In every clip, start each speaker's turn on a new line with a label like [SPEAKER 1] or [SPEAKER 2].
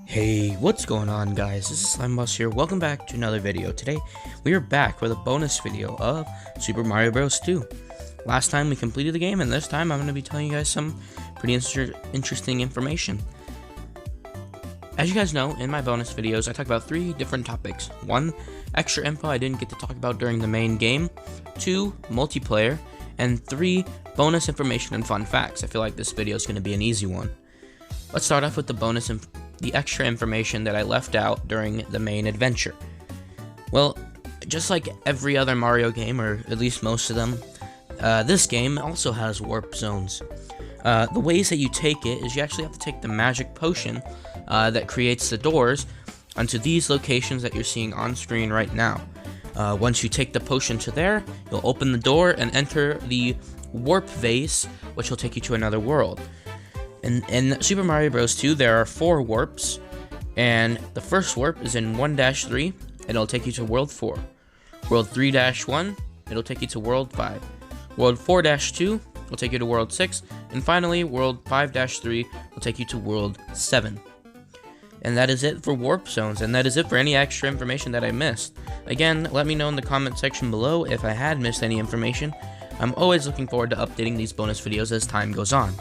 [SPEAKER 1] Hey, what's going on, guys? This is SlimeBoss here. Welcome back to another video. Today, we are back with a bonus video of Super Mario Bros. 2. Last time we completed the game, and this time I'm going to be telling you guys some pretty interesting information. As you guys know, in my bonus videos, I talk about 3 different topics. 1, extra info I didn't get to talk about during the main game. 2, multiplayer. And 3, bonus information and fun facts. I feel like this video is going to be an easy one. Let's start off with the extra information that I left out during the main adventure. Well, just like every other Mario game, or at least most of them, this game also has warp zones. The ways that you take it is you actually have to take the magic potion that creates the doors onto these locations that you're seeing on screen right now. Once you take the potion to there, you'll open the door and enter the warp vase, which will take you to another world. In Super Mario Bros. 2, there are 4 warps, and the first warp is in 1-3, and it'll take you to World 4. World 3-1, it'll take you to World 5. World 4-2 will take you to World 6, and finally, World 5-3 will take you to World 7. And that is it for warp zones, and that is it for any extra information that I missed. Again, let me know in the comment section below if I had missed any information. I'm always looking forward to updating these bonus videos as time goes on.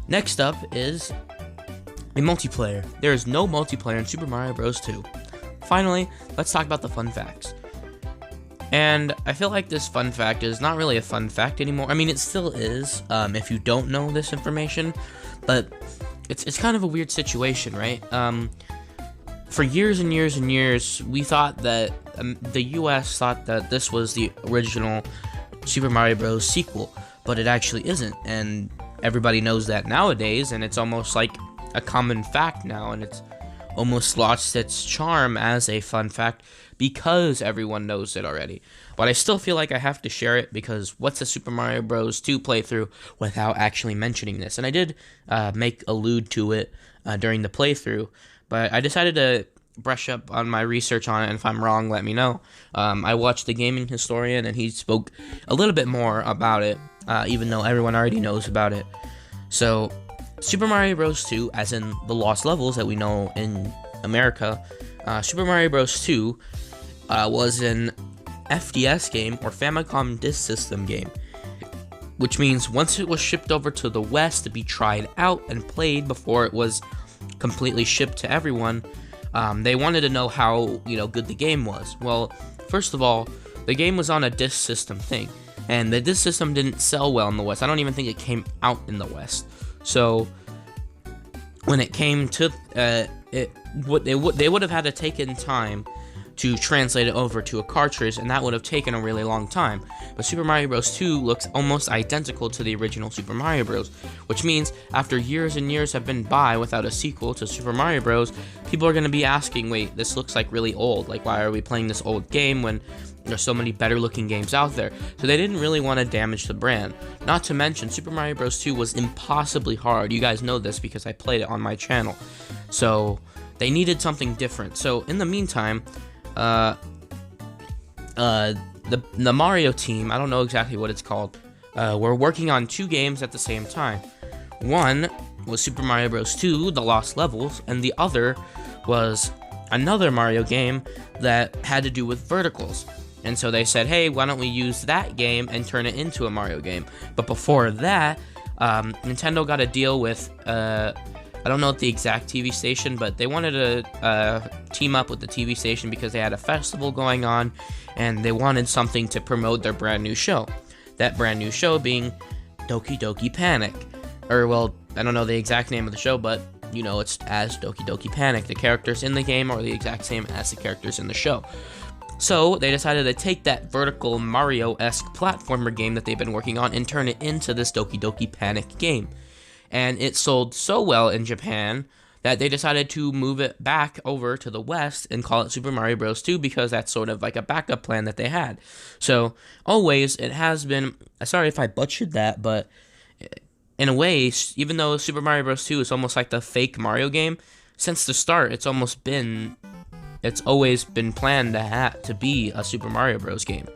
[SPEAKER 1] Next up is a multiplayer. There is no multiplayer in Super Mario Bros. 2. Finally, let's talk about the fun facts. And I feel like this fun fact is not really a fun fact anymore. I mean, it still is, if you don't know this information, but it's kind of a weird situation, right? For years and years and years, we thought that the US thought that this was the original Super Mario Bros. Sequel, but it actually isn't, and everybody knows that nowadays, and it's almost like a common fact now, and it's almost lost its charm as a fun fact because everyone knows it already. But I still feel like I have to share it, because what's a Super Mario Bros. 2 playthrough without actually mentioning this? And I did allude to it during the playthrough, but I decided to brush up on my research on it, and if I'm wrong, let me know. I watched The Gaming Historian, and he spoke a little bit more about it, even though everyone already knows about it. So, Super Mario Bros. 2, as in the Lost Levels that we know in America, Super Mario Bros. 2 was an FDS game, or Famicom Disk System game, which means once it was shipped over to the West to be tried out and played before it was completely shipped to everyone, they wanted to know how, good the game was. Well, first of all, the game was on a disk system thing, and the disk system didn't sell well in the West. I don't even think it came out in the West. So when it came to they would have had to take in time to translate it over to a cartridge, and that would have taken a really long time. But Super Mario Bros. 2 looks almost identical to the original Super Mario Bros., which means after years and years have been by without a sequel to Super Mario Bros., people are going to be asking, wait, this looks like really old. Like, why are we playing this old game when there's so many better looking games out there? So they didn't really want to damage the brand. Not to mention, Super Mario Bros. 2 was impossibly hard. You guys know this because I played it on my channel. So they needed something different. So in the meantime, the Mario team, I don't know exactly what it's called, we're working on 2 games at the same time. One was Super Mario Bros. 2, The Lost Levels, and the other was another Mario game that had to do with verticals. And so they said, hey, why don't we use that game and turn it into a Mario game? But before that, Nintendo got a deal with, I don't know the exact TV station, but they wanted to team up with the TV station because they had a festival going on, and they wanted something to promote their brand new show. That brand new show being Doki Doki Panic. Or, well, I don't know the exact name of the show, but, it's as Doki Doki Panic. The characters in the game are the exact same as the characters in the show. So, they decided to take that vertical Mario-esque platformer game that they've been working on and turn it into this Doki Doki Panic game. And it sold so well in Japan that they decided to move it back over to the West and call it Super Mario Bros. 2, because that's sort of like a backup plan that they had. So, always, it has been, sorry if I butchered that, but in a way, even though Super Mario Bros. 2 is almost like the fake Mario game, since the start, it's always been planned to be a Super Mario Bros. Game.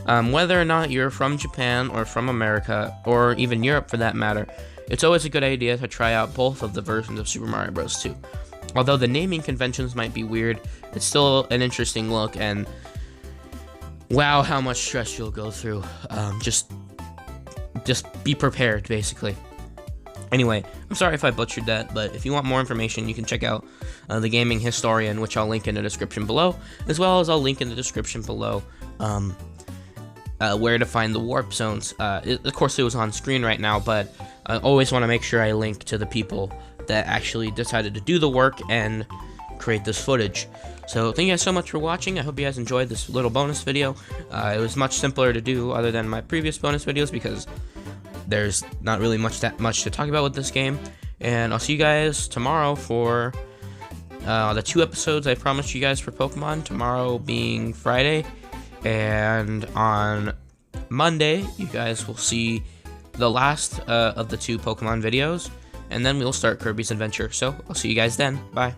[SPEAKER 1] Whether or not you're from Japan or from America, or even Europe for that matter, it's always a good idea to try out both of the versions of Super Mario Bros. 2. Although the naming conventions might be weird, it's still an interesting look, and wow, how much stress you'll go through. Just be prepared, basically. Anyway, I'm sorry if I butchered that, but if you want more information, you can check out the Gaming Historian, which I'll link in the description below, as well as I'll link in the description below where to find the warp zones. Of course, it was on screen right now, but I always want to make sure I link to the people that actually decided to do the work and create this footage. So thank you guys so much for watching. I hope you guys enjoyed this little bonus video. It was much simpler to do other than my previous bonus videos because there's not really much to talk about with this game. And I'll see you guys tomorrow for the 2 episodes I promised you guys for Pokemon, tomorrow being Friday, and on Monday you guys will see the last of the 2 Pokemon videos, and then we'll start Kirby's Adventure. So I'll see you guys then. Bye.